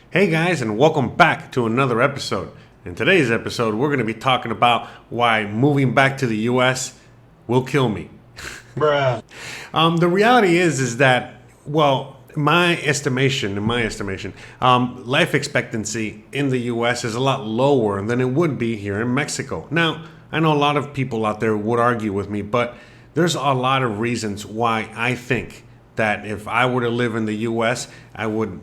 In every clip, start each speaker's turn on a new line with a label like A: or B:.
A: Hey guys, and welcome back to another episode. In today's episode, we're going to be talking about why moving back to the US will kill me.
B: Bruh.
A: The reality is that, well, in my estimation, life expectancy in the US is a lot lower than it would be here in Mexico. Now, I know a lot of people out there would argue with me, but there's a lot of reasons why I think that if I were to live in the US, I would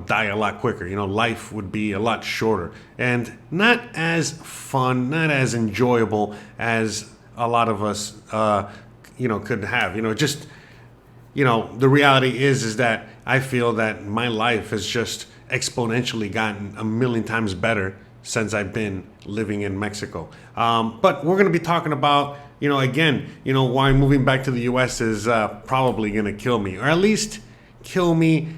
A: die a lot quicker. Life would be a lot shorter and not as fun, not as enjoyable as a lot of us, could have. The reality is that I feel that my life has just exponentially gotten a million times better since I've been living in Mexico. But we're going to be talking about, why moving back to the U.S. is probably going to kill me, or at least kill me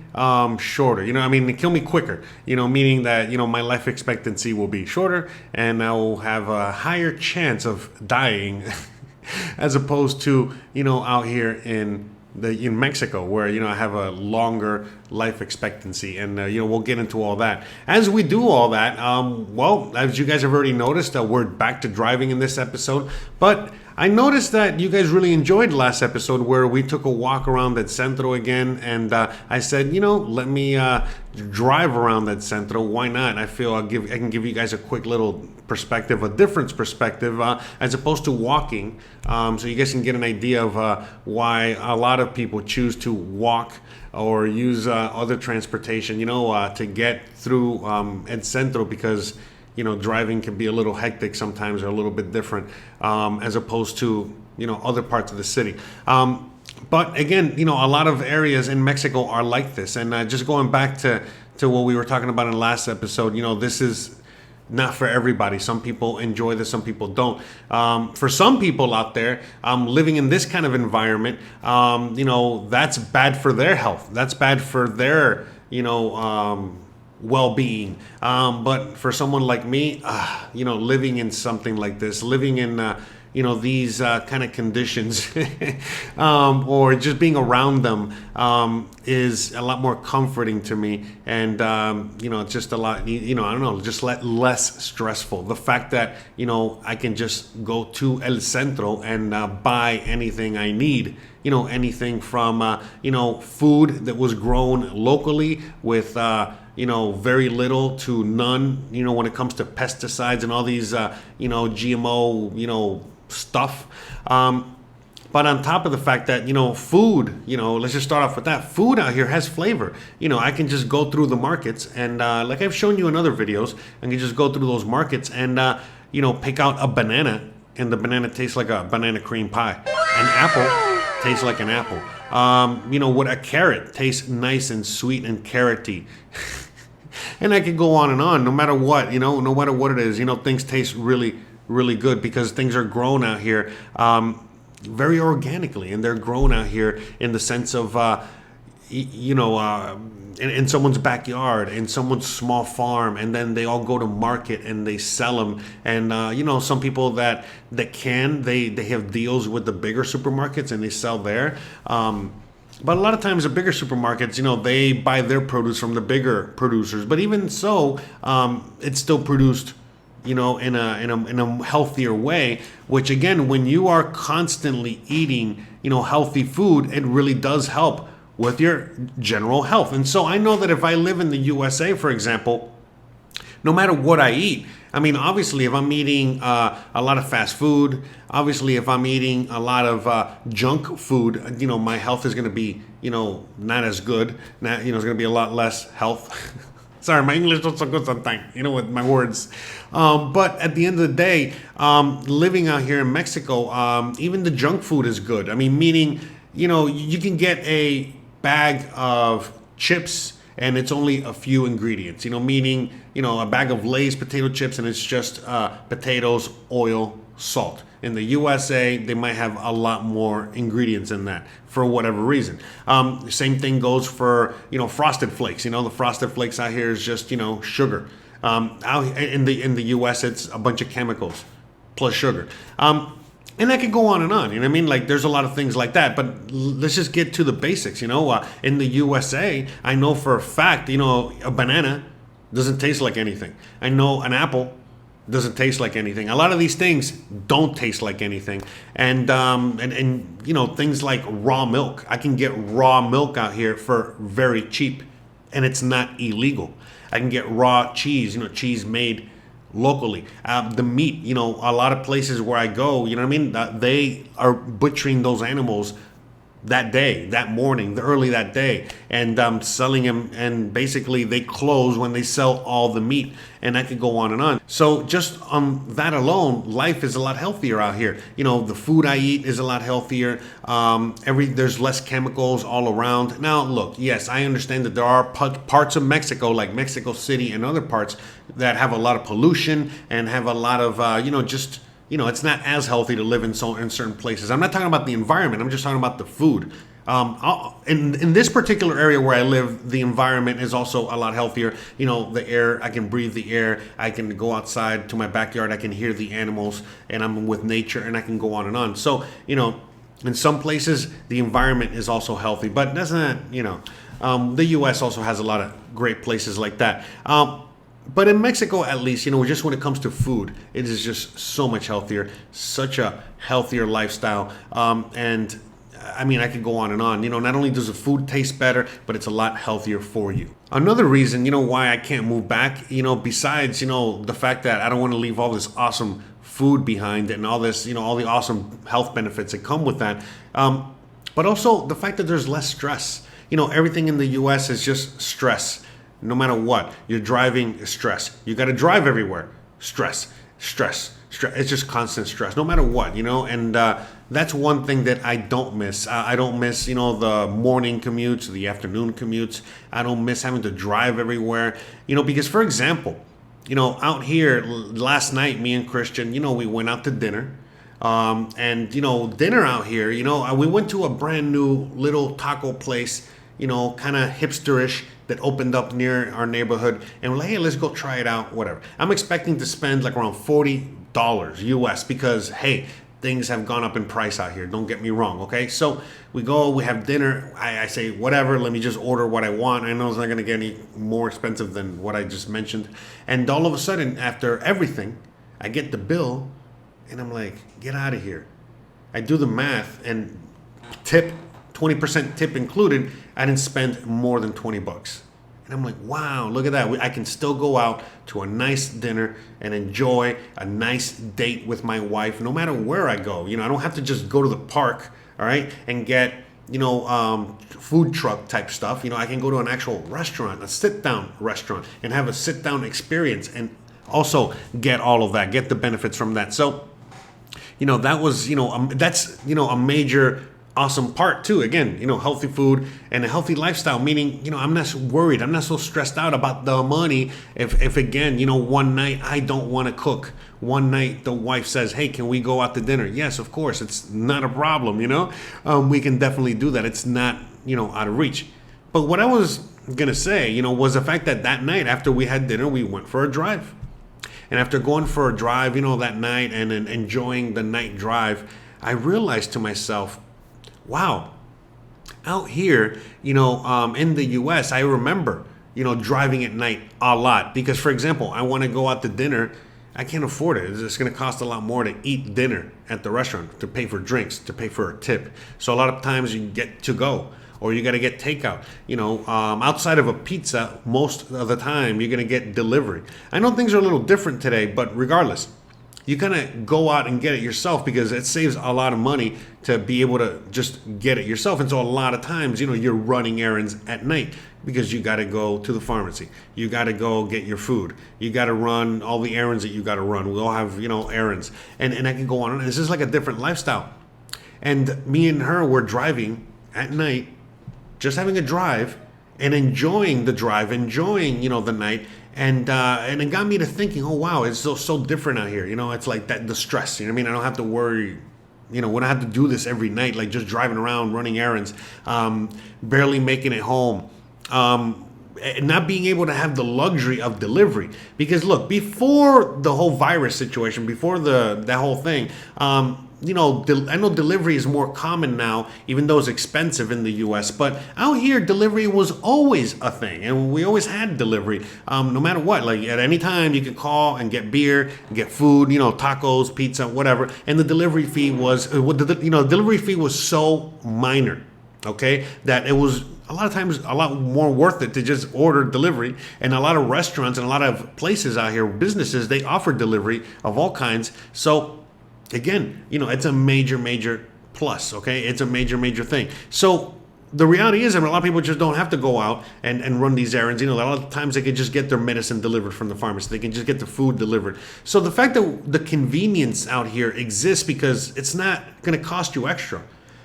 A: shorter. Kill me quicker. Meaning that my life expectancy will be shorter, and I will have a higher chance of dying, as opposed to out here in Mexico, where I have a longer life expectancy, and we'll get into all that. As we do all that, as you guys have already noticed, we're back to driving in this episode, but I noticed that you guys really enjoyed last episode where we took a walk around that centro again, and I said, let me drive around that centro. Why not? I feel I can give you guys a quick little perspective, a different perspective, as opposed to walking, so you guys can get an idea of why a lot of people choose to walk or use other transportation, to get through El Centro, because driving can be a little hectic sometimes, or a little bit different, as opposed to other parts of the city. But again, a lot of areas in Mexico are like this. And just going back to what we were talking about in the last episode, this is not for everybody. Some people enjoy this, some people don't. For some people out there, living in this kind of environment, that's bad for their health. That's bad for their, well-being. But for someone like me, living in something like this, living in these kind of conditions, or just being around them, is a lot more comforting to me, and just a lot, just less stressful. The fact that I can just go to El Centro and buy anything I need. Anything from food that was grown locally with very little to none, when it comes to pesticides and all these, GMO, stuff. But on top of the fact that, food, let's just start off with that. Food out here has flavor. I can just go through the markets and, like I've shown you in other videos, I can just go through those markets and, pick out a banana, and the banana tastes like a banana cream pie. An apple tastes like an apple. What a carrot tastes nice and sweet and carroty. And I could go on and on, no matter what, no matter what it is, things taste really, really good because things are grown out here very organically, and they're grown out here in the sense of, in someone's backyard, in someone's small farm, and then they all go to market and they sell them. And some people that can, they have deals with the bigger supermarkets and they sell there. But a lot of times the bigger supermarkets, they buy their produce from the bigger producers. But even so, it's still produced, in a healthier way. Which again, when you are constantly eating, healthy food, it really does help with your general health. And so I know that if I live in the USA, for example, no matter what I eat, obviously if I'm eating a lot of fast food, obviously if I'm eating a lot of junk food, my health is going to be, not as good. It's going to be a lot less health. Sorry, my English is not so good sometimes, with my words. But at the end of the day, living out here in Mexico, even the junk food is good. Meaning, you can get a bag of chips and it's only a few ingredients, meaning, a bag of Lay's potato chips and it's just potatoes, oil, salt. In the USA, they might have a lot more ingredients in that for whatever reason. Same thing goes for, Frosted Flakes. The Frosted Flakes out here is just, sugar. Out in the US, it's a bunch of chemicals plus sugar. And I could go on and on, Like, there's a lot of things like that, but let's just get to the basics, In the USA, I know for a fact, a banana doesn't taste like anything. I know an apple doesn't taste like anything. A lot of these things don't taste like anything. And you know, things like raw milk. I can get raw milk out here for very cheap, and it's not illegal. I can get raw cheese, you know, cheese made locally. The meat, you know, a lot of places where I go, you know what I mean? They are butchering those animals that day, that morning, early that day, and selling them. And basically, they close when they sell all the meat, and I could go on and on. So just on that alone, life is a lot healthier out here. You know, the food I eat is a lot healthier. There's less chemicals all around. Now, look, yes, I understand that there are parts of Mexico, like Mexico City and other parts, that have a lot of pollution and have a lot of it's not as healthy to live in certain places. I'm not talking about the environment. I'm just talking about the food. In this particular area where I live, the environment is also a lot healthier. You know, the air, I can breathe the air. I can go outside to my backyard. I can hear the animals, and I'm with nature, and I can go on and on. So, you know, in some places, the environment is also healthy, but that's not, you know, the U.S. also has a lot of great places like that. But in Mexico, at least, you know, just when it comes to food, it is just so much healthier, such a healthier lifestyle. And I mean, I could go on and on. You know, not only does the food taste better, but it's a lot healthier for you. Another reason, you know, why I can't move back, you know, besides, you know, the fact that I don't want to leave all this awesome food behind and all this, you know, all the awesome health benefits that come with that. But also the fact that there's less stress. You know, everything in the U.S. is just stress. No matter what, you're driving, stress. You got to drive everywhere, stress. It's just constant stress, no matter what, you know. And that's one thing that I don't miss. I don't miss, you know, the morning commutes, the afternoon commutes. I don't miss having to drive everywhere, you know, because, for example, you know, out here last night, me and Christian, you know, we went out to dinner. And, you know, dinner out here, you know, we went to a brand new little taco place, you know, kind of hipsterish, that opened up near our neighborhood, and we're like, hey, let's go try it out, whatever. I'm expecting to spend like around $40 US because, hey, things have gone up in price out here. Don't get me wrong, okay? So we go, we have dinner. I say, whatever, let me just order what I want. I know it's not going to get any more expensive than what I just mentioned. And all of a sudden, after everything, I get the bill, and I'm like, get out of here. I do the math, and tip, 20% tip included, I didn't spend more than $20. And I'm like, wow, look at that. I can still go out to a nice dinner and enjoy a nice date with my wife, no matter where I go. You know, I don't have to just go to the park, all right, and get, you know, food truck type stuff. You know, I can go to an actual restaurant, a sit-down restaurant, and have a sit-down experience, and also get all of that, get the benefits from that. So, you know, that was, you know, that's, you know, a major awesome part too. Again, you know, healthy food and a healthy lifestyle, meaning, you know, I'm not worried. I'm not so stressed out about the money. If again, you know, one night I don't want to cook. One night the wife says, hey, can we go out to dinner? Yes, of course. It's not a problem, you know. We can definitely do that. It's not, you know, out of reach. But what I was going to say, you know, was the fact that that night after we had dinner, we went for a drive. And after going for a drive, you know, that night and enjoying the night drive, I realized to myself, wow, out here, you know, in the U.S., I remember, you know, driving at night a lot. Because, for example, I want to go out to dinner. I can't afford it. It's going to cost a lot more to eat dinner at the restaurant, to pay for drinks, to pay for a tip. So a lot of times you get to go, or you got to get takeout. You know, outside of a pizza, most of the time you're going to get delivery. I know things are a little different today, but regardless, you kind of go out and get it yourself because it saves a lot of money to be able to just get it yourself. And so a lot of times, you know, you're running errands at night because you got to go to the pharmacy. You got to go get your food. You got to run all the errands that you got to run. We all have, you know, errands. And I can go on. This is like a different lifestyle. And me and her were driving at night, just having a drive and enjoying the drive, enjoying, you know, the night. And it got me to thinking, oh, wow, it's so different out here. You know, it's like that, the stress, you know what I mean? I don't have to worry, you know, we don't have to do this every night, like just driving around, running errands, barely making it home, not being able to have the luxury of delivery. Because look, before the whole virus situation, before that whole thing, I know delivery is more common now, even though it's expensive in the U.S. But out here, delivery was always a thing, and we always had delivery, no matter what. Like at any time, you could call and get beer, get food, tacos, pizza, whatever. And the delivery fee was, delivery fee was so minor, okay, that it was a lot of times a lot more worth it to just order delivery. And a lot of restaurants and a lot of places out here, businesses, they offer delivery of all kinds. So again, it's a major plus, okay? It's a major thing. So the reality is, a lot of people just don't have to go out and run these errands. A lot of times they can just get their medicine delivered from the pharmacy. They can just get the food delivered. So the fact that the convenience out here exists because it's not going to cost you extra.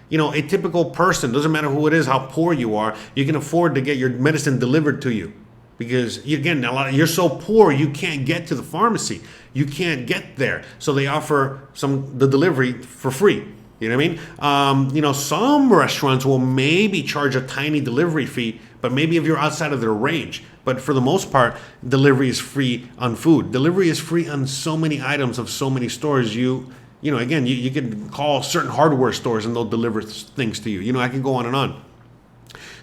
A: A typical person, doesn't matter who it is, how poor you are, you can afford to get your medicine delivered to you. Because again, you're so poor you can't get to the pharmacy. You can't get there. So they offer the delivery for free. You know what I mean? Some restaurants will maybe charge a tiny delivery fee, but maybe if you're outside of their range. But for the most part, delivery is free on food. Delivery is free on so many items of so many stores. You can call certain hardware stores and they'll deliver things to you. I can go on and on.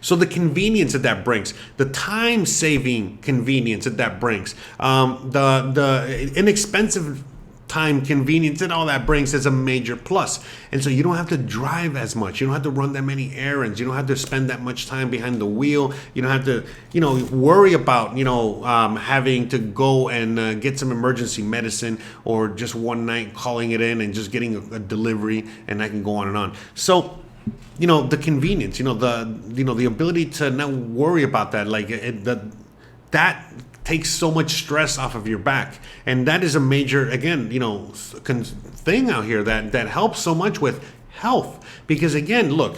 A: So the convenience that brings, the time-saving convenience that brings, the inexpensive time convenience and all that brings is a major plus. And so you don't have to drive as much. You don't have to run that many errands. You don't have to spend that much time behind the wheel. You don't have to, worry about, having to go and get some emergency medicine or just one night calling it in and just getting a delivery, and I can go on and on. So, the convenience, the ability to not worry about that, that takes so much stress off of your back. And that is a major, again, thing out here that helps so much with health. Because again, look,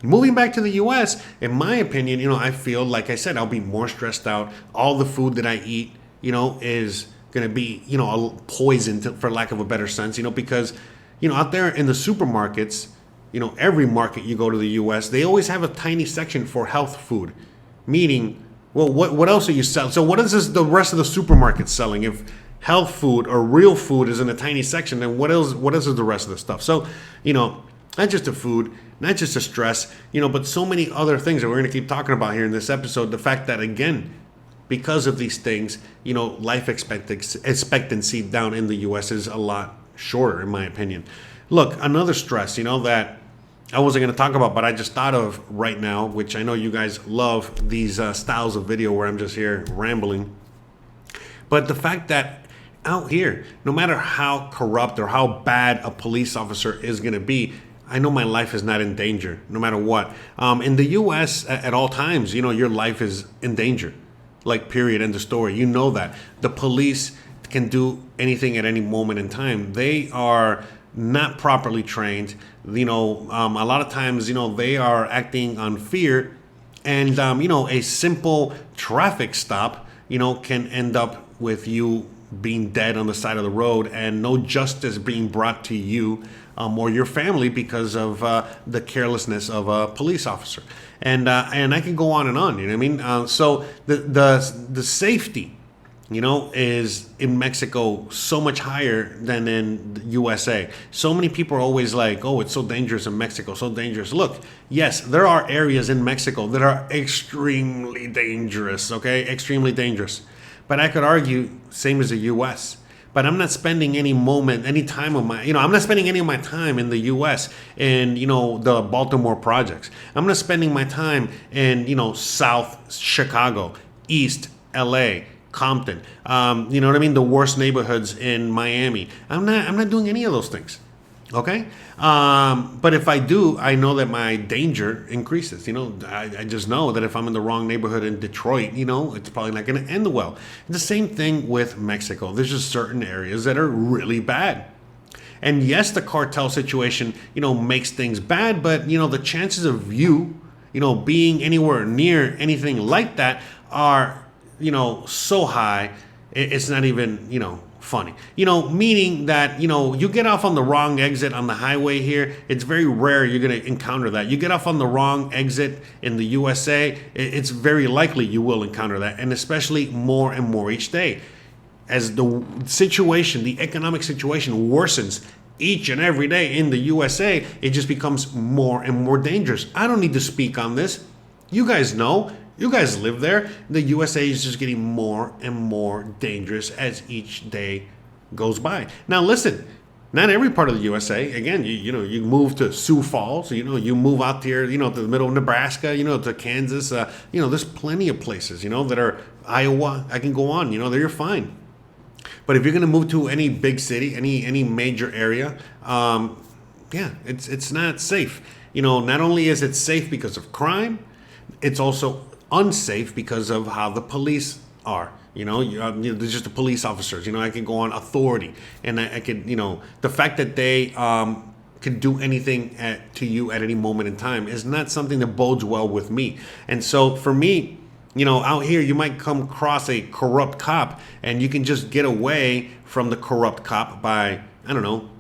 A: moving back to the US, in my opinion, I feel, like I said, I'll be more stressed out. All the food that I eat, is going to be, a poison, for lack of a better sense, because, out there in the supermarkets, every market you go to the US, they always have a tiny section for health food. Meaning, well, what else are you selling? So what is the rest of the supermarket selling? If health food or real food is in a tiny section, then what else is the rest of the stuff? So, not just the food, not just the stress, but so many other things that we're going to keep talking about here in this episode. The fact that, again, because of these things, life expectancy down in the US is a lot shorter, in my opinion. Look, another stress, that I wasn't going to talk about, but I just thought of right now, which I know you guys love these styles of video where I'm just here rambling. But the fact that out here, no matter how corrupt or how bad a police officer is going to be, I know my life is not in danger, no matter what. In the U.S., at all times, your life is in danger. Like, period, end of story. You know that. The police can do anything at any moment in time. They are not properly trained. A lot of times, they are acting on fear, and a simple traffic stop, can end up with you being dead on the side of the road and no justice being brought to you or your family because of the carelessness of a police officer. And I can go on and on. You know what I mean? So the safety, is in Mexico so much higher than in the USA. So many people are always like, oh, it's so dangerous in Mexico, so dangerous. Look, yes, there are areas in Mexico that are extremely dangerous, okay? Extremely dangerous. But I could argue, same as the US. But I'm not spending I'm not spending any of my time in the US in, the Baltimore projects. I'm not spending my time in, South Chicago, East LA, Compton, you know what I mean? The worst neighborhoods in Miami. I'm not doing any of those things. Okay. But if I do, I know that my danger increases. I just know that if I'm in the wrong neighborhood in Detroit, it's probably not going to end well. The same thing with Mexico. There's just certain areas that are really bad. And yes, the cartel situation, makes things bad, but, the chances of you, being anywhere near anything like that are, so high, it's not even, funny. Meaning that, you get off on the wrong exit on the highway here, it's very rare you're going to encounter that. You get off on the wrong exit in the USA, it's very likely you will encounter that, and especially more and more each day. As the economic situation worsens each and every day in the USA, it just becomes more and more dangerous. I don't need to speak on this. You guys know. You guys live there. The USA is just getting more and more dangerous as each day goes by. Now, listen, not every part of the USA. Again, you move to Sioux Falls. You move out here. To the middle of Nebraska. To Kansas. There's plenty of places. That are Iowa. I can go on. There you're fine. But if you're going to move to any big city, any major area, it's not safe. Not only is it safe because of crime, it's also unsafe because of how the police are. There's just the police officers. I can go on authority, and I could, the fact that they could do anything to you at any moment in time is not something that bodes well with me. And so for me, out here, you might come across a corrupt cop, and you can just get away from the corrupt cop by,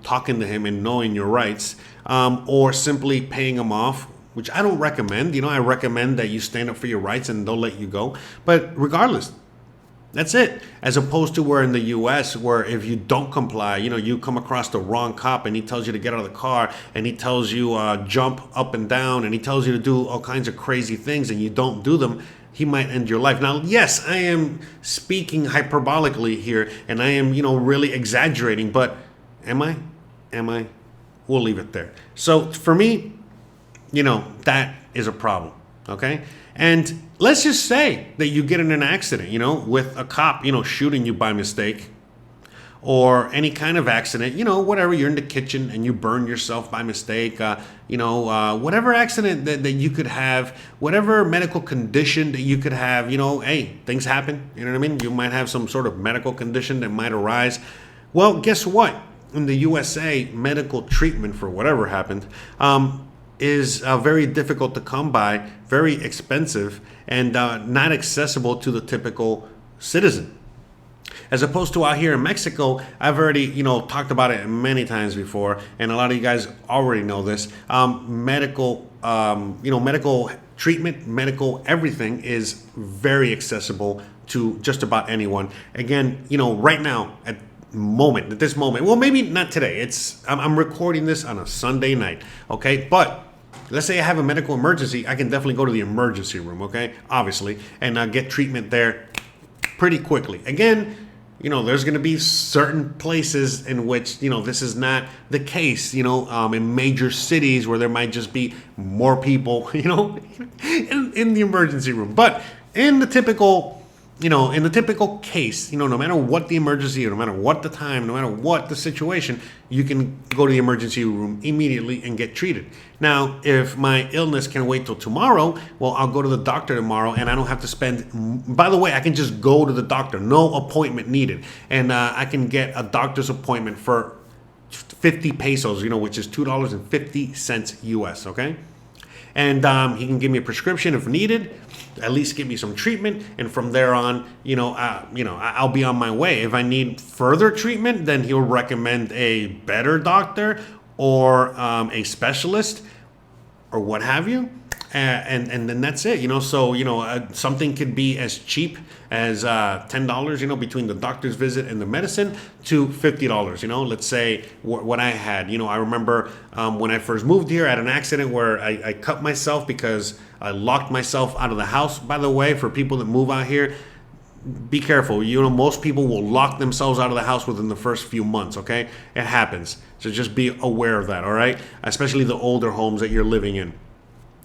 A: talking to him and knowing your rights, or simply paying him off, which I don't recommend. I recommend that you stand up for your rights and they'll let you go. But regardless, that's it. As opposed to where in the U.S., where if you don't comply, you come across the wrong cop and he tells you to get out of the car, and he tells you jump up and down, and he tells you to do all kinds of crazy things, and you don't do them, he might end your life. Now, yes, I am speaking hyperbolically here, and I am, really exaggerating, but am I? We'll leave it there. So for me, that is a problem, okay? And let's just say that you get in an accident, with a cop, shooting you by mistake, or any kind of accident, whatever, you're in the kitchen and you burn yourself by mistake, whatever accident that you could have, whatever medical condition that you could have, hey, things happen, you know what I mean? You might have some sort of medical condition that might arise. Well, guess what? In the USA, medical treatment for whatever happened, is very difficult to come by, very expensive, and not accessible to the typical citizen. As opposed to out here in Mexico, I've already, talked about it many times before, and a lot of you guys already know this. Medical treatment, medical everything is very accessible to just about anyone. Again, right now at this moment, well, maybe not today. I'm recording this on a Sunday night, okay? But let's say I have a medical emergency, I can definitely go to the emergency room, okay? Obviously, and get treatment there pretty quickly. Again, there's going to be certain places in which, this is not the case, in major cities where there might just be more people, in the emergency room. But in the typical case, no matter what the emergency, no matter what the time, no matter what the situation, you can go to the emergency room immediately and get treated. Now, if my illness can wait till tomorrow, well, I'll go to the doctor tomorrow, and I don't have to spend, by the way, I can just go to the doctor, no appointment needed. And I can get a doctor's appointment for 50 pesos, which is $2.50 US, okay? And he can give me a prescription if needed, at least give me some treatment, and from there on, I'll be on my way. If I need further treatment, then he'll recommend a better doctor or a specialist or what have you. And then that's it, So, something could be as cheap as $10, between the doctor's visit and the medicine, to $50, Let's say what I had, I remember when I first moved here, I had an accident where I cut myself because I locked myself out of the house. By the way, for people that move out here, be careful. Most people will lock themselves out of the house within the first few months, okay? It happens. So just be aware of that, all right? Especially the older homes that you're living in.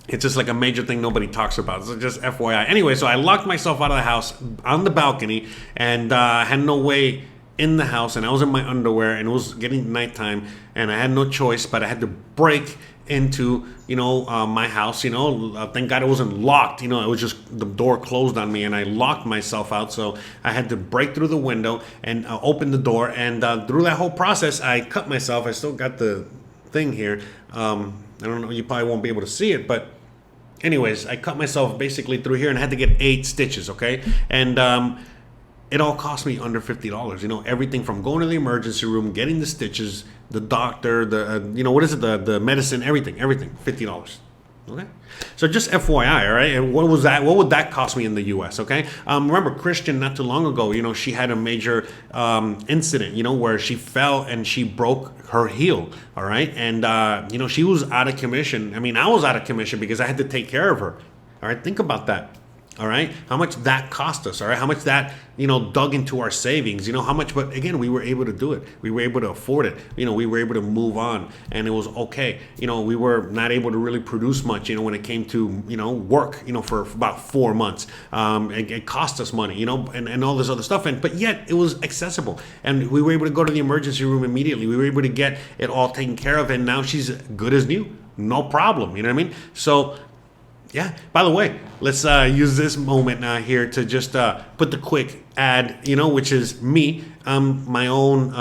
A: It's just like a major thing nobody talks about. So just FYI. Anyway, so I locked myself out of the house on the balcony, and had no way in the house, and I was in my underwear, and it was getting nighttime, and I had no choice, but I had to break into my house. Thank God it wasn't locked. It was just the door closed on me, and I locked myself out. So I had to break through the window and open the door, and through that whole process, I cut myself. I still got the thing here. I don't know. You probably won't be able to see it, but anyways, I cut myself basically through here, and I had to get 8 stitches, okay? And it all cost me under $50. Everything from going to the emergency room, getting the stitches, the doctor, the medicine, everything, $50. Okay, so just FYI, all right, and what was that? What would that cost me in the U.S.? Okay, remember Christian not too long ago, she had a major incident, where she fell and she broke her heel, all right, and she was out of commission. I mean, I was out of commission because I had to take care of her. All right, think about that. All right, how much that cost us? All right, how much that dug into our savings? How much? But again, we were able to do it. We were able to afford it. We were able to move on, and it was okay. We were not able to really produce much. When it came to work. For about 4 months, it cost us money. And all this other stuff. But yet it was accessible, and we were able to go to the emergency room immediately. We were able to get it all taken care of, and now she's good as new, no problem. You know what I mean? So. Yeah. By the way, let's use this moment here to just put the quick ad, which is me. My own,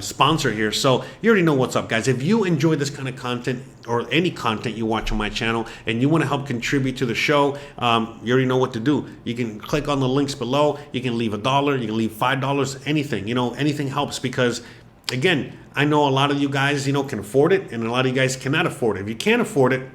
A: sponsor here. So you already know what's up, guys. If you enjoy this kind of content or any content you watch on my channel and you want to help contribute to the show, you already know what to do. You can click on the links below. You can leave $1. You can leave $5. Anything. Anything helps because, again, I know a lot of you guys, can afford it, and a lot of you guys cannot afford it. If you can't afford it,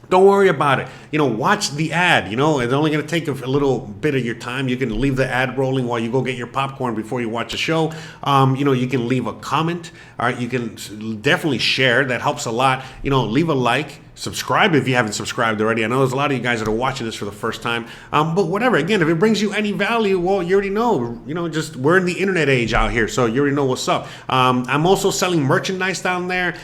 A: don't worry about it. Watch the ad. It's only going to take a little bit of your time. You can leave the ad rolling while you go get your popcorn before you watch the show. You can leave a comment. All right, you can definitely share. That helps a lot. Leave a like. Subscribe if you haven't subscribed already. I know there's a lot of you guys that are watching this for the first time. But whatever. Again, if it brings you any value, well, you already know. Just we're in the internet age out here, so you already know what's up. I'm also selling merchandise down there.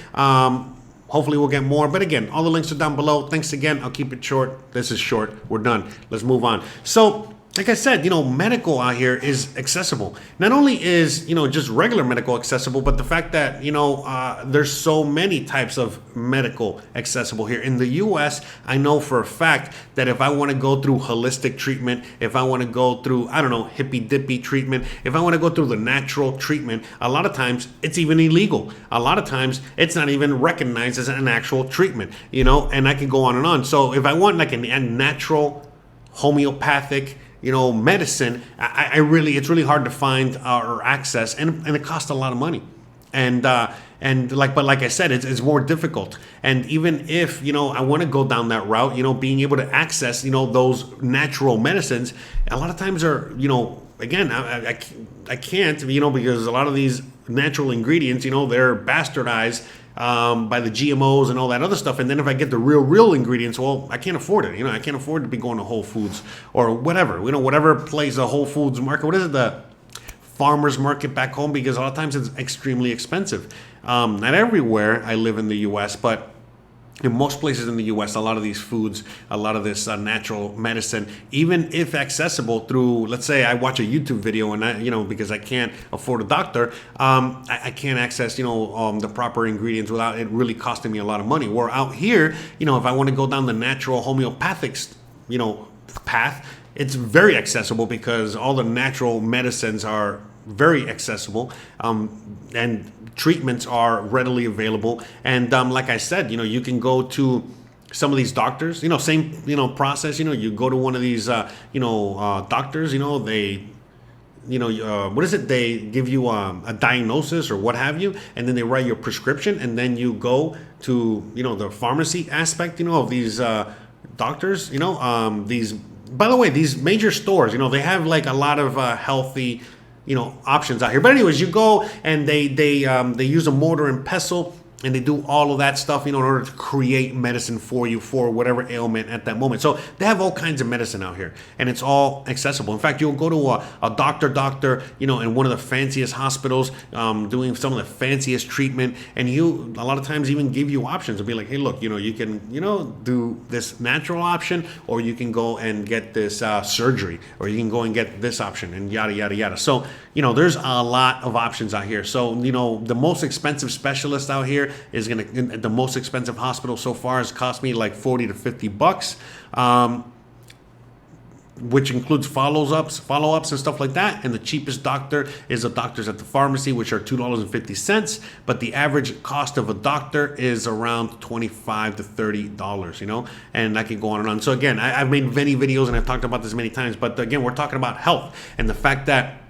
A: Hopefully we'll get more. But again, all the links are down below. Thanks again. I'll keep it short. This is short. We're done. Let's move on. So, like I said, medical out here is accessible. Not only is, just regular medical accessible, but the fact that, there's so many types of medical accessible here. In the U.S., I know for a fact that if I want to go through holistic treatment, if I want to go through, hippy-dippy treatment, if I want to go through the natural treatment, a lot of times it's even illegal. A lot of times it's not even recognized as an actual treatment, and I can go on and on. So if I want like a natural homeopathic, medicine, it's really hard to find or access, and it costs a lot of money. But like I said, it's more difficult. And even if, I want to go down that route, being able to access, those natural medicines, a lot of times are, again, I can't, because a lot of these natural ingredients, they're bastardized by the GMOs and all that other stuff. And then if I get the real ingredients, well, I can't afford it. I can't afford to be going to Whole Foods or whatever, whatever place, a Whole Foods market. What is it? The farmer's market back home, because a lot of times it's extremely expensive. Not everywhere I live in the U.S., but in most places in the U.S., a lot of these foods, a lot of this natural medicine, even if accessible through, let's say I watch a YouTube video and I, because I can't afford a doctor, I can't access, the proper ingredients without it really costing me a lot of money. Where out here, if I want to go down the natural homeopathic, path, it's very accessible because all the natural medicines are very accessible, and treatments are readily available. And like I said, you can go to some of these doctors, same, process, you go to one of these, doctors, they, what is it? They give you a diagnosis or what have you, and then they write your prescription, and then you go to, the pharmacy aspect, of these doctors, these, by the way, these major stores, they have like a lot of healthy, options out here. But anyways, you go and they use a mortar and pestle, and they do all of that stuff, in order to create medicine for you for whatever ailment at that moment. So they have all kinds of medicine out here, and it's all accessible. In fact, you'll go to a doctor, in one of the fanciest hospitals, doing some of the fanciest treatment, and you a lot of times even give you options. It'll be like, hey, look, you can, do this natural option, or you can go and get this surgery, or you can go and get this option, and yada, yada, yada. So, there's a lot of options out here. So, the most expensive specialist out here is the most expensive hospital so far has cost me like $40 to $50, which includes follow-ups and stuff like that. And the cheapest doctor is the doctors at the pharmacy, which are $2.50. But the average cost of a doctor is around $25 to $30, and I can go on and on. So again, I've made many videos and I've talked about this many times, but again, we're talking about health and the fact that,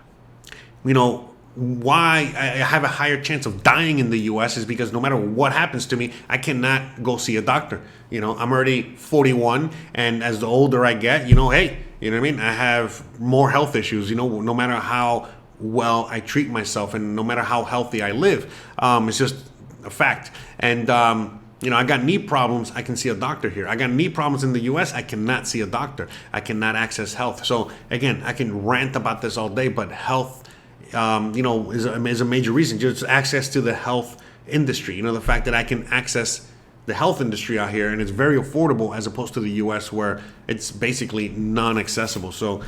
A: why I have a higher chance of dying in the US is because no matter what happens to me, I cannot go see a doctor. I'm already 41, and as the older I get, hey, you know what I mean? I have more health issues, no matter how well I treat myself and no matter how healthy I live. It's just a fact. And, I got knee problems. I can see a doctor here. I got knee problems in the US. I cannot see a doctor. I cannot access health. So again, I can rant about this all day, but health, is a major reason. Just access to the health industry. The fact that I can access the health industry out here and it's very affordable as opposed to the US where it's basically non-accessible. So,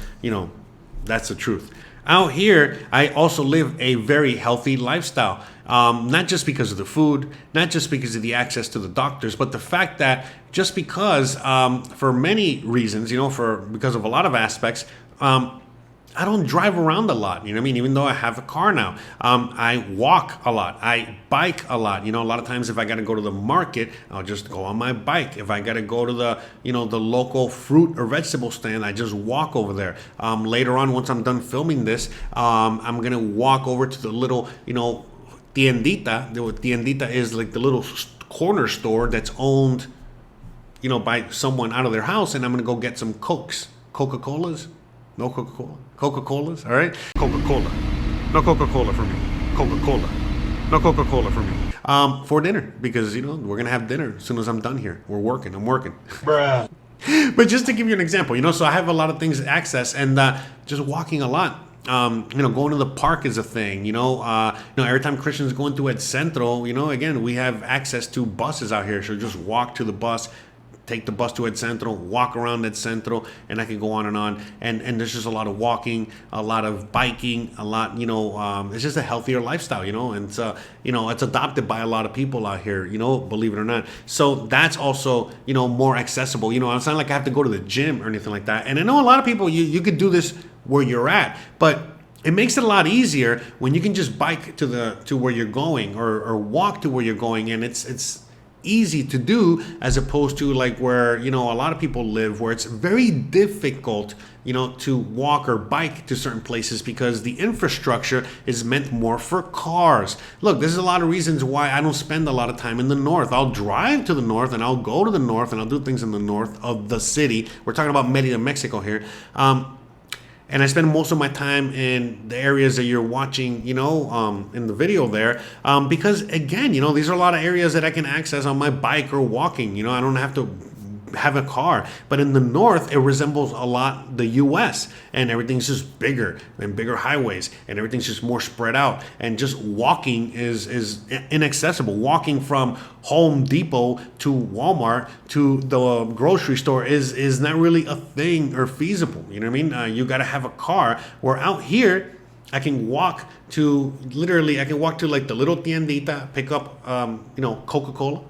A: that's the truth. Out here, I also live a very healthy lifestyle. Not just because of the food, not just because of the access to the doctors, but the fact that just because, for many reasons, because of a lot of aspects, I don't drive around a lot, even though I have a car now. I walk a lot. I bike a lot. A lot of times if I got to go to the market, I'll just go on my bike. If I got to go to the local fruit or vegetable stand, I just walk over there. Later on, once I'm done filming this, I'm going to walk over to the little, tiendita. The tiendita is like the little corner store that's owned, by someone out of their house, and I'm going to go get some Cokes, Coca-Colas. No Coca-Cola. Coca-Colas, all right? Coca-Cola. No Coca-Cola for me. Coca-Cola. No Coca-Cola for me. For dinner, because, we're going to have dinner as soon as I'm done here. I'm working.
B: Bruh.
A: But just to give you an example, so I have a lot of things to access and just walking a lot. Going to the park is a thing, every time Christian's going to Ed Centro, again, we have access to buses out here. So just walk to the bus, take the bus to Ed Centro, walk around Ed Centro, and I can go on and on. And there's just a lot of walking, a lot of biking, a lot, it's just a healthier lifestyle, and it's adopted by a lot of people out here, believe it or not. So that's also, more accessible. It's not like I have to go to the gym or anything like that. And I know a lot of people, you could do this where you're at, but it makes it a lot easier when you can just bike to where you're going or walk to where you're going, and it's easy to do as opposed to like where a lot of people live where it's very difficult to walk or bike to certain places because the infrastructure is meant more for cars. Look, there's a lot of reasons why I don't spend a lot of time in the north. I'll drive to the north and I'll go to the north and I'll do things in the north of the city. We're talking about Merida, Mexico here. And I spend most of my time in the areas that you're watching, in the video there, because again, these are a lot of areas that I can access on my bike or walking. I don't have to have a car. But in the north, it resembles a lot the U.S. and everything's just bigger and bigger highways and everything's just more spread out. And just walking is inaccessible. Walking from Home Depot to Walmart to the grocery store is not really a thing or feasible. You know what I mean? You got to have a car. Where out here, I can walk to like the little tiendita, pick up, Coca-Cola.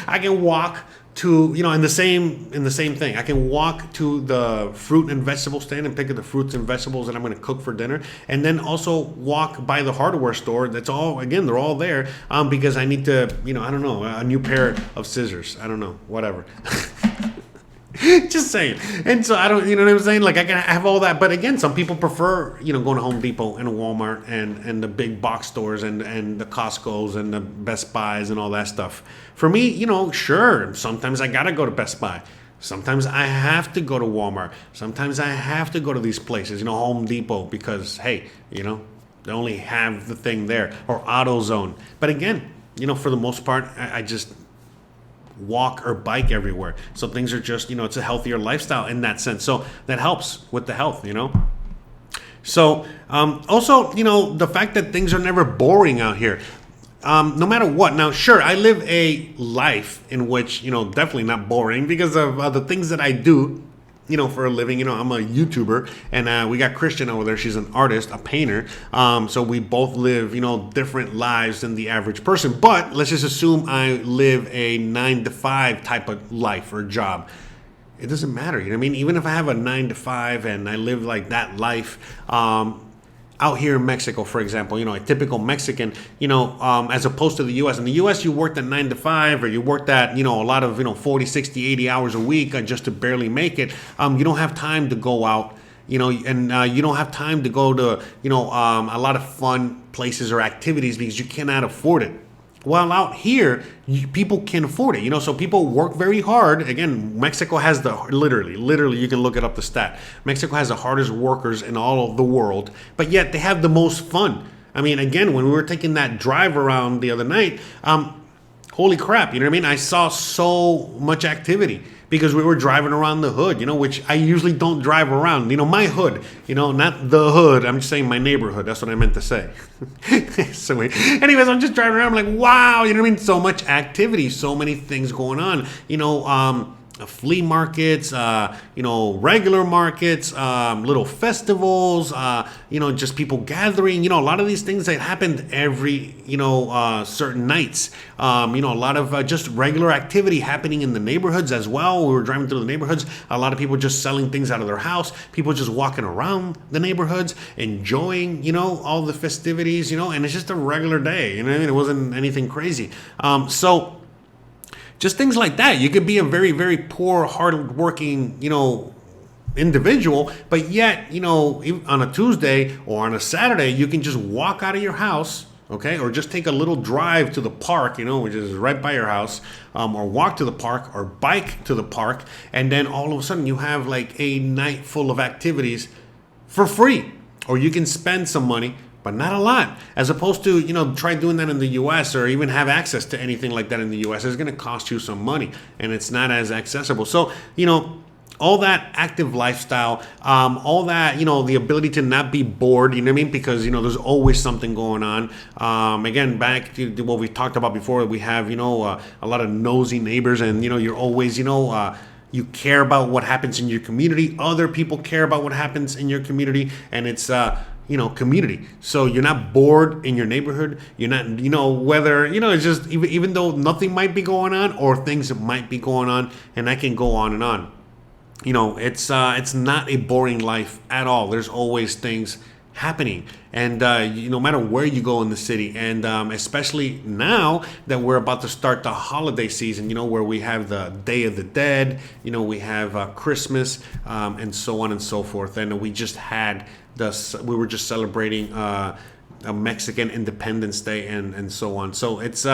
A: I can walk to, in the same thing. I can walk to the fruit and vegetable stand and pick up the fruits and vegetables that I'm going to cook for dinner. And then also walk by the hardware store. They're all there because I need to, I don't know, a new pair of scissors. I don't know, whatever. Just saying. And so I don't, you know what I'm saying? Like I can have all that. But again, some people prefer, going to Home Depot and Walmart and the big box stores and the Costco's and the Best Buys and all that stuff. For me, sure, sometimes I got to go to Best Buy. Sometimes I have to go to Walmart. Sometimes I have to go to these places, Home Depot, because, hey, they only have the thing there. Or AutoZone. But again, for the most part, I just walk or bike everywhere. So things are just, it's a healthier lifestyle in that sense. So that helps with the health, So also, the fact that things are never boring out here. No matter what. Now, sure, I live a life in which, definitely not boring because of the things that I do, for a living. I'm a YouTuber, and we got Christian over there. She's an artist, a painter. So we both live, different lives than the average person. But let's just assume I live a 9-to-5 type of life or job. It doesn't matter, you know what I mean? Even if I have a 9-to-5 and I live like that life, out here in Mexico, for example, a typical Mexican, as opposed to the U.S. In the U.S., you worked at 9-to-5 or you worked at, a lot of, 40, 60, 80 hours a week just to barely make it. You don't have time to go out and you don't have time to go to, a lot of fun places or activities because you cannot afford it. While out here, people can afford it, so people work very hard. Again, Mexico has literally, you can look it up, the stat. Mexico has the hardest workers in all of the world, but yet they have the most fun. I mean, again, when we were taking that drive around the other night, holy crap, you know what I mean? I saw so much activity because we were driving around the hood, which I usually don't drive around. My hood, not the hood. I'm just saying my neighborhood. That's what I meant to say. So anyways, I'm just driving around. I'm like, wow, you know what I mean? So much activity, so many things going on, flea markets, regular markets, little festivals, just people gathering, a lot of these things that happened every, certain nights, a lot of just regular activity happening in the neighborhoods as well. We were driving through the neighborhoods, a lot of people just selling things out of their house, people just walking around the neighborhoods, enjoying, all the festivities, and it's just a regular day, it wasn't anything crazy. So just things like that. You could be a very, very poor, hard-working, individual, but yet, on a Tuesday or on a Saturday, you can just walk out of your house, okay, or just take a little drive to the park, which is right by your house, or walk to the park or bike to the park, and then all of a sudden you have like a night full of activities for free, or you can spend some money, but not a lot, as opposed to, try doing that in the U.S. or even have access to anything like that in the U.S. It's going to cost you some money, and it's not as accessible. So, all that active lifestyle, all that, the ability to not be bored, because, there's always something going on. Again, back to what we talked about before, we have, a lot of nosy neighbors, and, you're always, you care about what happens in your community. Other people care about what happens in your community, and it's, community. So you're not bored in your neighborhood. You're not, whether, it's just, even though nothing might be going on or things might be going on, and I can go on and on. It's not a boring life at all. There's always things happening, and no matter where you go in the city, and especially now that we're about to start the holiday season, where we have the Day of the Dead, we have Christmas, and so on and so forth, and we were just celebrating a Mexican Independence Day and so on. So it's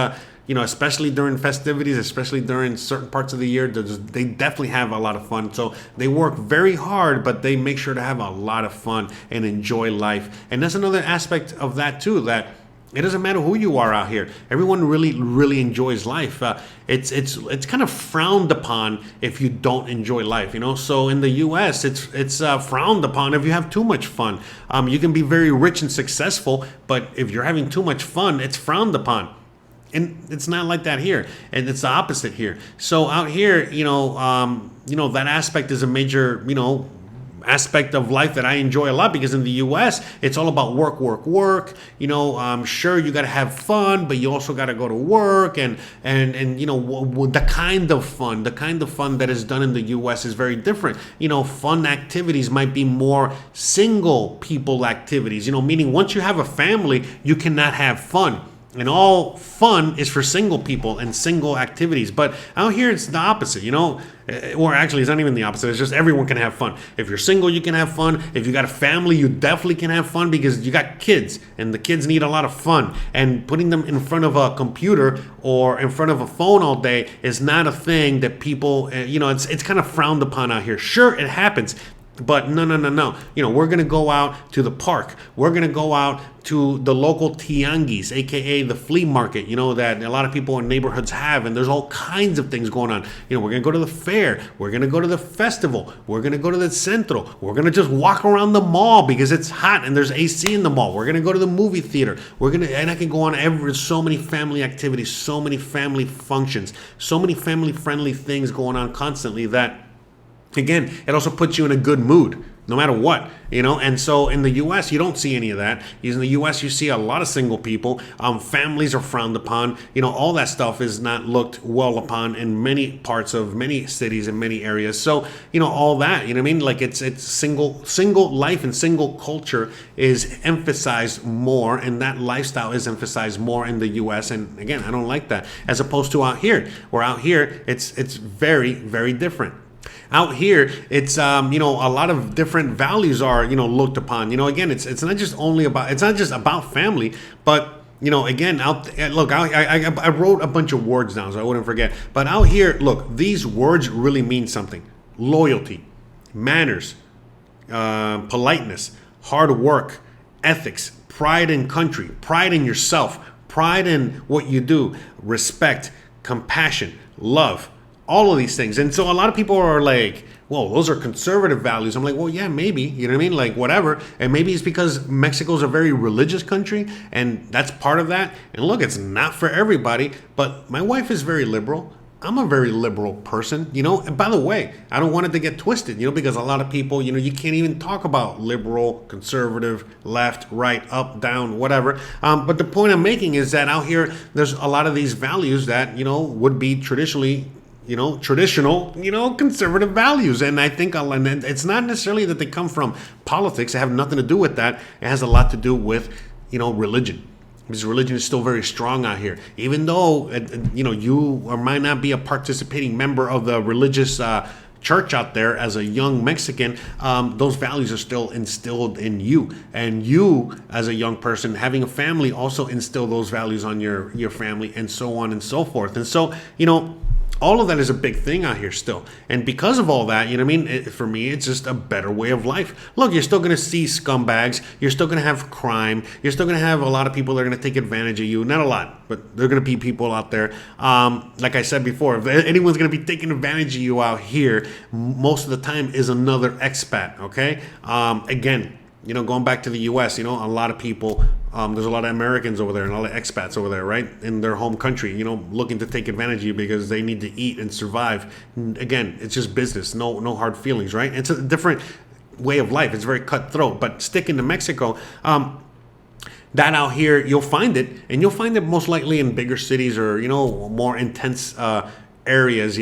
A: especially during festivities, especially during certain parts of the year, they definitely have a lot of fun. So they work very hard, but they make sure to have a lot of fun and enjoy life. And that's another aspect of that too, that it doesn't matter who you are out here. Everyone really, really enjoys life. It's kind of frowned upon if you don't enjoy life, So in the U.S., it's frowned upon if you have too much fun. You can be very rich and successful, but if you're having too much fun, it's frowned upon. And it's not like that here, and it's the opposite here. So out here, that aspect is a major, aspect of life that I enjoy a lot, because in the U.S. it's all about work. Sure, you got to have fun, but you also got to go to work, and the kind of fun that is done in the U.S. is very different. Fun activities might be more single people activities. Meaning once you have a family, you cannot have fun. And all fun is for single people and single activities. But out here, it's the opposite, Or actually, it's not even the opposite. It's just everyone can have fun. If you're single, you can have fun. If you got a family, you definitely can have fun, because you got kids, and the kids need a lot of fun. And putting them in front of a computer or in front of a phone all day is not a thing that people, it's kind of frowned upon out here. Sure, it happens. But no. We're going to go out to the park. We're going to go out to the local tianguis, aka the flea market, that a lot of people in neighborhoods have. And there's all kinds of things going on. We're going to go to the fair. We're going to go to the festival. We're going to go to the centro. We're going to just walk around the mall because it's hot and there's AC in the mall. We're going to go to the movie theater. And I can go on so many family activities, so many family functions, so many family friendly things going on constantly that, again, it also puts you in a good mood, no matter what, And so in the U.S., you don't see any of that. In the U.S., you see a lot of single people. Families are frowned upon. All that stuff is not looked well upon in many parts of many cities and many areas. So, all that, Like it's single life and single culture is emphasized more, and that lifestyle is emphasized more in the U.S. And again, I don't like that. As opposed to out here, where out here, it's very, very different. Out here, it's a lot of different values are looked upon. Again, it's not just only about, it's not just about family, but again, look, I wrote a bunch of words down so I wouldn't forget. But out here, look, these words really mean something: loyalty, manners, politeness, hard work, ethics, pride in country, pride in yourself, pride in what you do, respect, compassion, love, all of these things. And so a lot of people are like, well, those are conservative values. I'm like, well, yeah, maybe, you know what I mean? Like, whatever. And maybe it's because Mexico's a very religious country, and that's part of that. And look, it's not for everybody, but my wife is very liberal. I'm a very liberal person, and by the way, I don't want it to get twisted, because a lot of people, you can't even talk about liberal, conservative, left, right, up, down, whatever. But the point I'm making is that out here, there's a lot of these values that, would be traditional, conservative values. And I think it's not necessarily that they come from politics. They have nothing to do with that. It has a lot to do with, religion. Because religion is still very strong out here, even though you or might not be a participating member of the religious church out there as a young Mexican. Those values are still instilled in you, and you as a young person having a family also instill those values on your family, and so on and so forth. And so all of that is a big thing out here still. And because of all that, for me, it's just a better way of life. Look, you're still going to see scumbags. You're still going to have crime. You're still going to have a lot of people that are going to take advantage of you. Not a lot, but there are going to be people out there. Like I said before, if anyone's going to be taking advantage of you out here, most of the time is another expat, okay? Again, going back to the U.S., a lot of people, there's a lot of Americans over there and a lot of expats over there, right, in their home country, looking to take advantage of you because they need to eat and survive. Again, it's just business, no hard feelings, right? It's a different way of life. It's very cutthroat. But sticking to Mexico, that out here, you'll find it, and you'll find it most likely in bigger cities or, more intense areas,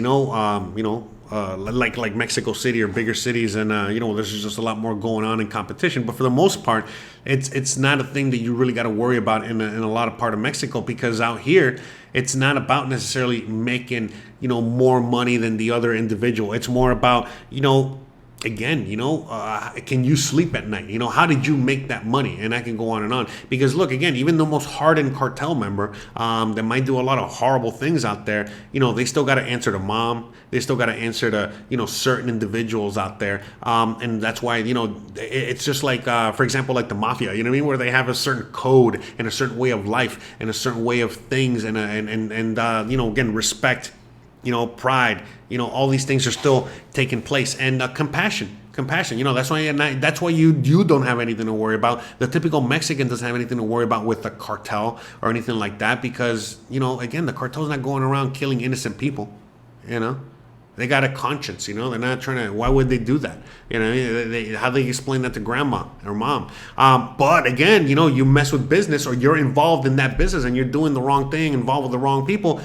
A: like Mexico City or bigger cities, and there's just a lot more going on in competition. But for the most part, it's not a thing that you really got to worry about in a lot of part of Mexico, because out here it's not about necessarily making more money than the other individual. It's more about again, can you sleep at night? How did you make that money? And I can go on and on. Because look, again, even the most hardened cartel member that might do a lot of horrible things out there, they still got to answer to mom. They still got to answer to, certain individuals out there. And that's why, it's just like, for example, like the mafia, where they have a certain code and a certain way of life and a certain way of things and again, respect, pride, all these things are still taking place, and compassion. That's why you don't have anything to worry about. The typical Mexican doesn't have anything to worry about with the cartel or anything like that, because again, the cartel's not going around killing innocent people. They got a conscience. They're not trying to. Why would they do that? How they explain that to grandma or mom? But again, you mess with business, or you're involved in that business and you're doing the wrong thing, involved with the wrong people.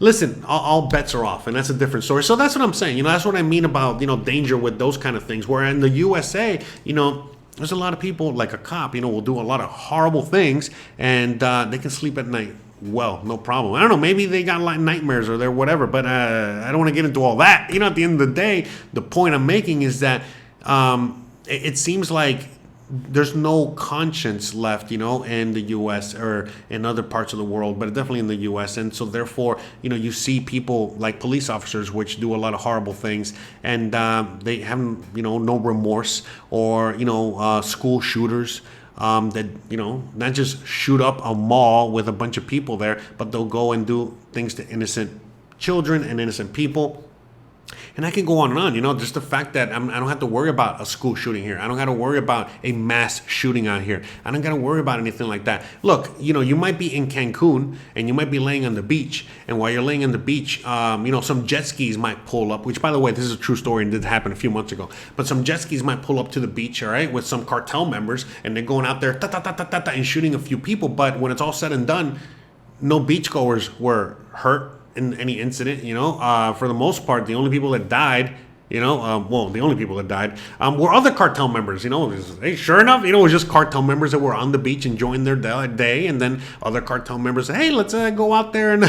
A: Listen, all bets are off, and that's a different story. So that's what I'm saying. That's what I mean about, danger with those kind of things. Where in the USA, there's a lot of people, like a cop, will do a lot of horrible things, and they can sleep at night. Well, no problem. I don't know. Maybe they got like nightmares or they're whatever, but I don't want to get into all that. At the end of the day, the point I'm making is that it seems like there's no conscience left, in the U.S. or in other parts of the world, but definitely in the U.S. And so therefore, you see people like police officers, which do a lot of horrible things, and they have, no remorse, or, school shooters that, not just shoot up a mall with a bunch of people there, but they'll go and do things to innocent children and innocent people. And I can go on and on, just the fact that I don't have to worry about a school shooting here. I don't got to worry about a mass shooting out here. I don't got to worry about anything like that. Look, you might be in Cancun and you might be laying on the beach. And while you're laying on the beach, some jet skis might pull up, which, by the way, this is a true story and did happen a few months ago. But some jet skis might pull up to the beach, all right, with some cartel members, and they're going out there and shooting a few people. But when it's all said and done, no beachgoers were hurt in any incident. For the most part, the only people that died, the only people that died were other cartel members. Sure enough, it was just cartel members that were on the beach enjoying their day, and then other cartel members said, hey, let's go out there and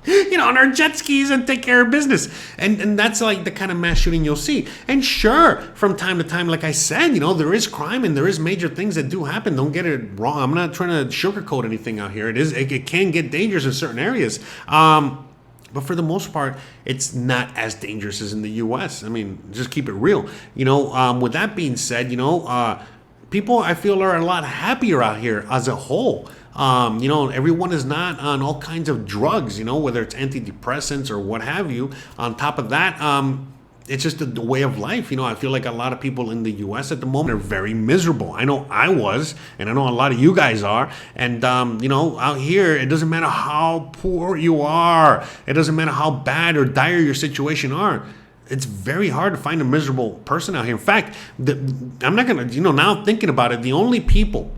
A: on our jet skis and take care of business. And that's like the kind of mass shooting you'll see. And sure, from time to time, like I said, there is crime and there is major things that do happen. Don't get it wrong. I'm not trying to sugarcoat anything out here. It can get dangerous in certain areas. But for the most part, it's not as dangerous as in the U.S. I mean, just keep it real. With that being said, people I feel are a lot happier out here as a whole. Everyone is not on all kinds of drugs, whether it's antidepressants or what have you. On top of that, it's just the way of life. I feel like a lot of people in the U.S. at the moment are very miserable. I know I was, and I know a lot of you guys are. And, out here, it doesn't matter how poor you are. It doesn't matter how bad or dire your situation are. It's very hard to find a miserable person out here. In fact, I'm not going to, now thinking about it, the only people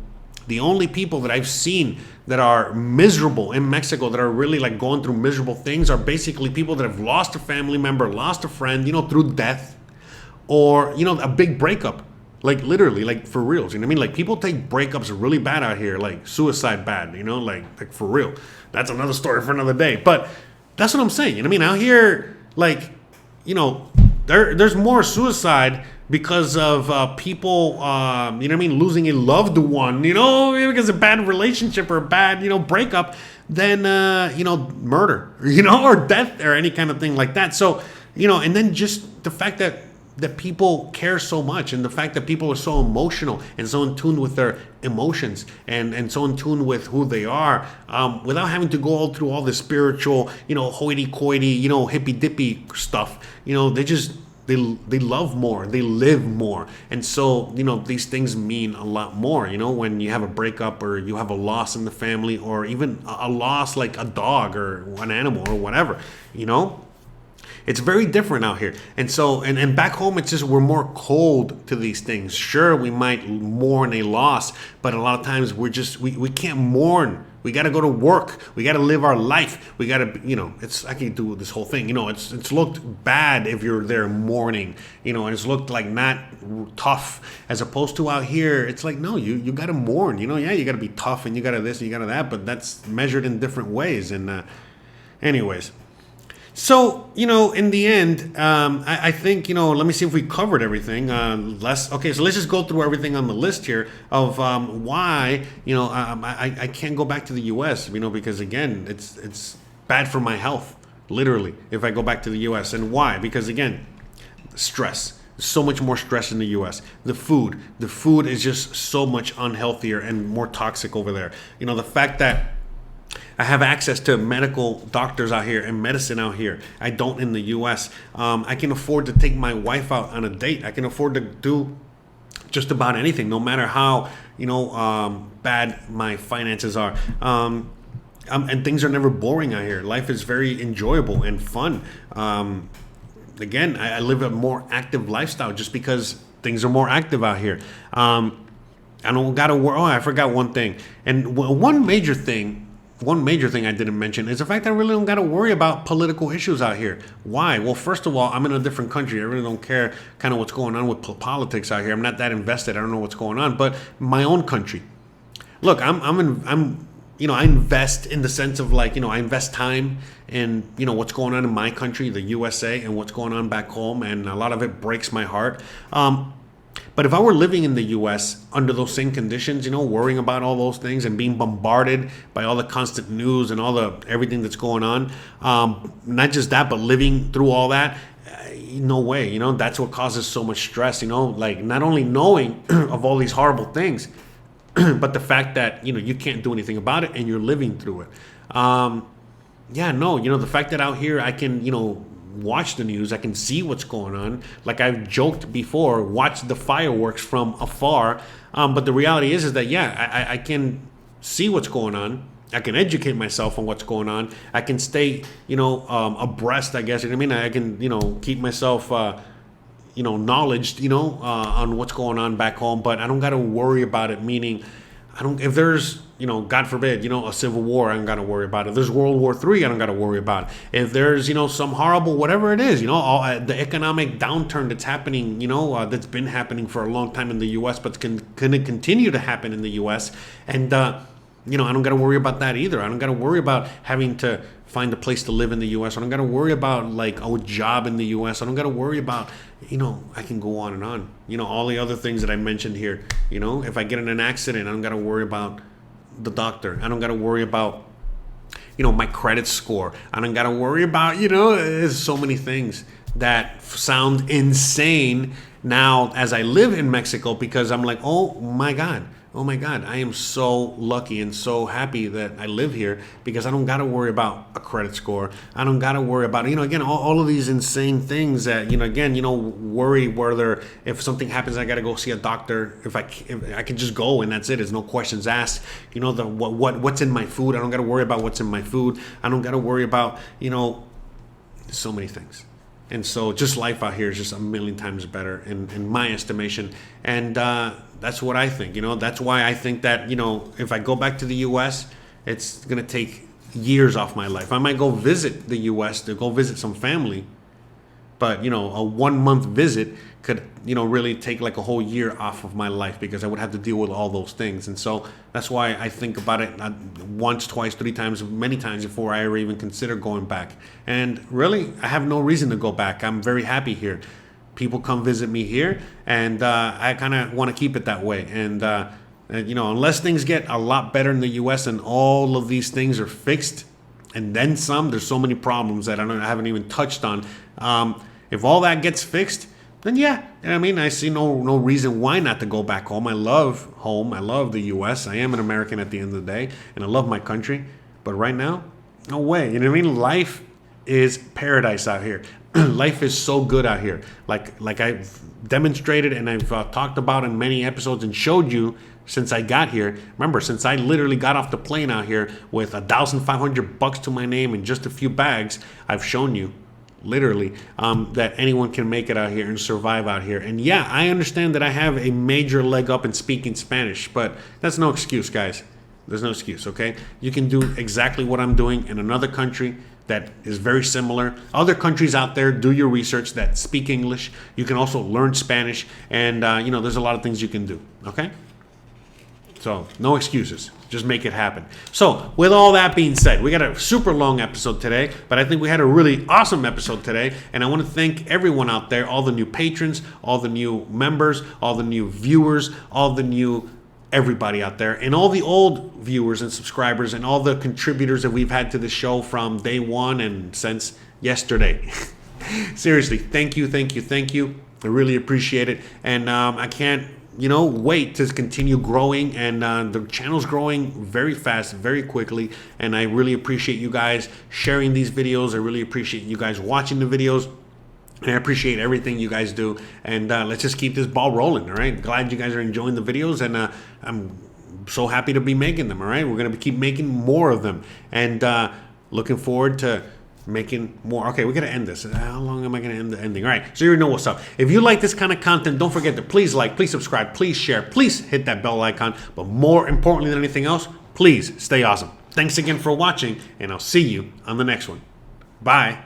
A: that I've seen that are miserable in Mexico, that are really like going through miserable things, are basically people that have lost a family member, lost a friend, through death, or, a big breakup. Like literally, like for reals. You know what I mean? Like people take breakups really bad out here, like suicide bad, like for real. That's another story for another day. But that's what I'm saying. You know what I mean? Out here, like, there's more suicide because of people, losing a loved one, because of a bad relationship or a bad, breakup, than, murder, or death or any kind of thing like that. So, and then just the fact that people care so much, and the fact that people are so emotional and so in tune with their emotions and so in tune with who they are, without having to go all through all this spiritual, hoity-toity, hippy-dippy stuff. They love more, they live more. And so, these things mean a lot more, when you have a breakup or you have a loss in the family, or even a loss like a dog or an animal or whatever, It's very different out here. And so, and back home, it's just we're more cold to these things. Sure, we might mourn a loss, but a lot of times we can't mourn. We got to go to work. We got to live our life. We got to, I can do this whole thing. It's looked bad if you're there mourning, and it's looked like not tough, as opposed to out here. It's like, no, you got to mourn, you got to be tough, and you got to this and you got to that, but that's measured in different ways. And anyways. So, in the end, I think, let me see if we covered everything. Okay, so let's just go through everything on the list here of why, I can't go back to the U.S., because, again, it's bad for my health, literally, if I go back to the U.S. And why? Because, again, stress. So much more stress in the U.S. The food is just so much unhealthier and more toxic over there. The fact that I have access to medical doctors out here and medicine out here. I don't in the U.S. I can afford to take my wife out on a date. I can afford to do just about anything, no matter how bad my finances are. And things are never boring out here. Life is very enjoyable and fun. Again, I live a more active lifestyle just because things are more active out here. I don't gotta worry. Oh, I forgot one thing. And one major thing I didn't mention is the fact that I really don't got to worry about political issues out here. Why? Well, first of all, I'm in a different country. I really don't care kind of what's going on with politics out here. I'm not that invested. I don't know what's going on. But my own country. Look, I invest in the sense of like, I invest time in, what's going on in my country, the USA, and what's going on back home. And a lot of it breaks my heart. But if I were living in the U.S. under those same conditions, worrying about all those things and being bombarded by all the constant news and everything that's going on, not just that, but living through all that, no way. That's what causes so much stress. Like not only knowing of all these horrible things, but the fact that you can't do anything about it and you're living through it. The fact that out here I can watch the news, I can see what's going on. Like I've joked before, watch the fireworks from afar. But the reality is that, I can see what's going on. I can educate myself on what's going on. I can stay, abreast, I guess. I can, keep myself, knowledged, on what's going on back home. But I don't got to worry about it, meaning if there's, God forbid, a civil war, I don't got to worry about it. If there's World War III, I don't got to worry about it. If there's, some horrible, whatever it is, the economic downturn that's happening, that's been happening for a long time in the U.S., but it's going to continue to happen in the U.S. And I don't got to worry about that either. I don't got to worry about having to find a place to live in the U.S. I don't got to worry about like a job in the U.S. I don't got to worry about, I can go on and on. All the other things that I mentioned here. If I get in an accident, I don't got to worry about the doctor. I don't got to worry about, my credit score. I don't got to worry about, there's so many things that sound insane now as I live in Mexico, because I'm like, oh my God, I am so lucky and so happy that I live here, because I don't got to worry about a credit score. I don't got to worry about, again, all of these insane things that, worry whether if something happens, I got to go see a doctor. If I can just go and that's it. There's no questions asked. What's in my food. I don't got to worry about what's in my food. I don't got to worry about, so many things. And so just life out here is just a million times better in my estimation. And that's what I think. That's why I think that, if I go back to the U.S., it's going to take years off my life. I might go visit the U.S. to go visit some family. But, a 1 month visit could, really take like a whole year off of my life, because I would have to deal with all those things. And so that's why I think about it once, twice, 3 times, many times before I ever even consider going back. And really, I have no reason to go back. I'm very happy here. People come visit me here, and I kind of want to keep it that way. And, unless things get a lot better in the U.S. and all of these things are fixed, and then some, there's so many problems that I haven't even touched on. If all that gets fixed, then yeah, I see no reason why not to go back home. I love home. I love the U.S. I am an American at the end of the day, and I love my country. But right now, no way. Life is paradise out here. Life is so good out here. Like I've demonstrated and I've talked about in many episodes and showed you since I got here. Remember, since I literally got off the plane out here with $1,500 to my name and just a few bags, I've shown you literally that anyone can make it out here and survive out here. And yeah, I understand that I have a major leg up in speaking Spanish, but that's no excuse, guys. There's no excuse, okay? You can do exactly what I'm doing in another country that is very similar. Other countries out there, do your research, that speak English. You can also learn Spanish, and there's a lot of things you can do, okay? So no excuses, just make it happen. So with all that being said, we got a super long episode today, but I think we had a really awesome episode today. And I want to thank everyone out there, all the new patrons, all the new members, all the new viewers, all the new everybody out there, and all the old viewers and subscribers and all the contributors that we've had to the show from day one and since yesterday. Seriously, thank you. I really appreciate it. And I can't wait to continue growing, and the channel's growing very fast, very quickly, and I really appreciate you guys sharing these videos. I really appreciate you guys watching the videos, and I appreciate everything you guys do. And let's just keep this ball rolling, all right? Glad you guys are enjoying the videos, and I'm so happy to be making them, all right? We're going to keep making more of them, and looking forward to making more. Okay, we got to end this. How long am I going to end the ending? All right, so you know what's up. If you like this kind of content, don't forget to please like, please subscribe, please share, please hit that bell icon. But more importantly than anything else, please stay awesome. Thanks again for watching, and I'll see you on the next one. Bye.